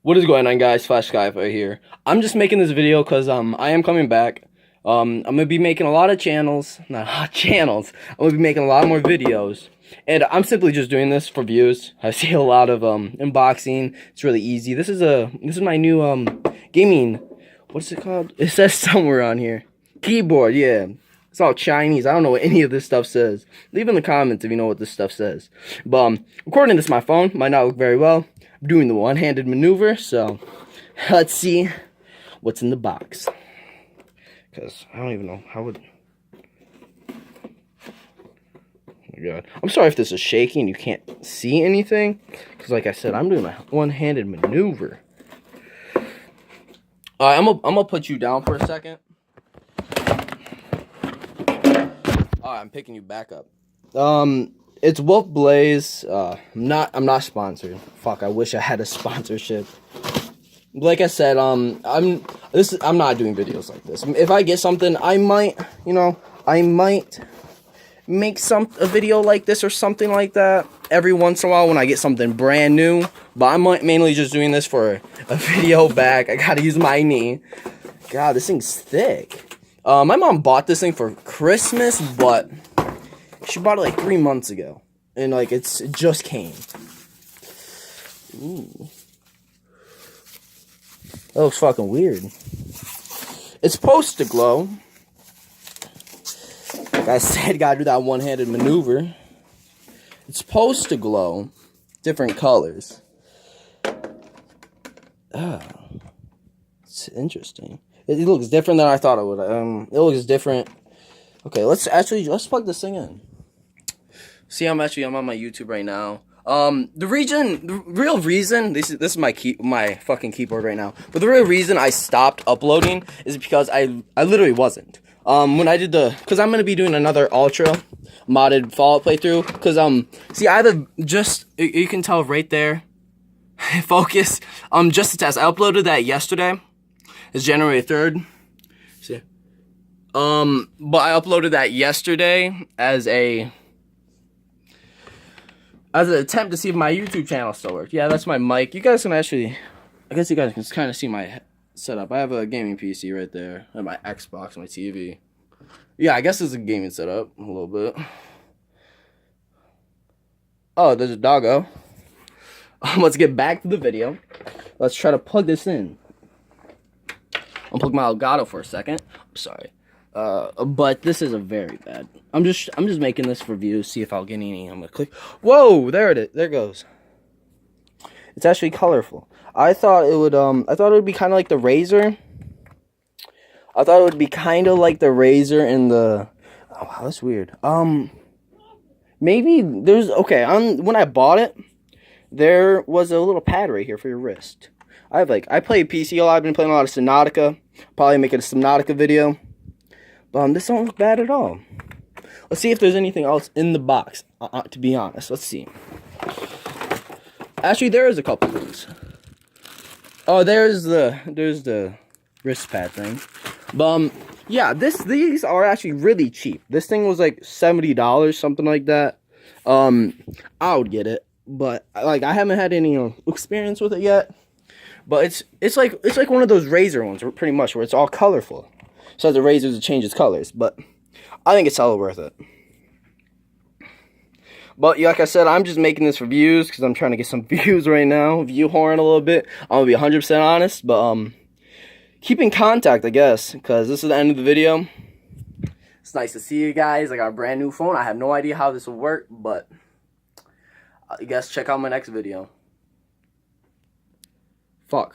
What is going on, guys? Flash Skyfire here. I'm just making this video because I am coming back. I'm gonna be making a lot of channels, not hot channels. I'm gonna be making a lot more videos, and I'm simply just doing this for views. I see a lot of unboxing. It's really easy. This is my new gaming. What's it called? It says somewhere on here. Keyboard. Yeah. It's all Chinese. I don't know what any of this stuff says. Leave in the comments if you know what this stuff says. But recording this on my phone might not look very well. I'm doing the one-handed maneuver, so let's see what's in the box. Because I don't even know how would. Oh my god! I'm sorry if this is shaky and you can't see anything. Because like I said, I'm doing my one-handed maneuver. I'm gonna put you down for a second. Alright, I'm picking you back up. It's Wolf Blaze. I'm not sponsored. Fuck, I wish I had a sponsorship. Like I said, I'm not doing videos like this. If I get something, I might make a video like this or something like that every once in a while when I get something brand new. But I'm mainly just doing this for a video back. I gotta use my knee. God, this thing's thick. My mom bought this thing for Christmas, but she bought it like 3 months ago, and like it just came. Ooh, that looks fucking weird. It's supposed to glow. Like I said, gotta do that one-handed maneuver. It's supposed to glow, different colors. It's interesting. It looks different than I thought it would. It looks different. Okay, let's plug this thing in. See, I'm on my YouTube right now. The real reason, this is my fucking keyboard right now. But the real reason I stopped uploading is because I literally wasn't. When I did because I'm gonna be doing another ultra modded Fallout playthrough. Because see, you can tell right there. Focus. Just a test. I uploaded that yesterday. It's January 3rd. See. But I uploaded that yesterday as an attempt to see if my YouTube channel still worked. Yeah, that's my mic. You guys can I guess you guys can kind of see my setup. I have a gaming PC right there. I have my Xbox, my TV. Yeah, I guess it's a gaming setup a little bit. Oh, there's a doggo. Let's get back to the video. Let's try to plug this in. Unplug my Elgato for a second. I'm sorry. But this is a very bad. I'm just making this for views. See if I'll get any. I'm gonna click. Whoa! There it is. There it goes. It's actually colorful. I thought it would be kind of like the Razor. I thought it would be kind of like the Razor in the. Oh, wow, that's weird. Maybe there's when I bought it, there was a little pad right here for your wrist. I play PC a lot. I've been playing a lot of Subnautica. Probably making a Subnautica video. But this don't look bad at all. Let's see if there's anything else in the box. To be honest, let's see. Actually, there is a couple things. Oh, there's the wrist pad thing. But yeah, these are actually really cheap. This thing was like $70, something like that. I would get it, but like I haven't had any experience with it yet. But it's like one of those Razor ones, pretty much, where it's all colorful. So the Razor to change its colors, but I think it's hella worth it. But like I said, I'm just making this for views because I'm trying to get some views right now. View whoring a little bit. I'm gonna be 100% honest, but keep in contact, I guess, because this is the end of the video. It's nice to see you guys. I got a brand new phone. I have no idea how this will work, but I guess check out my next video. Fuck.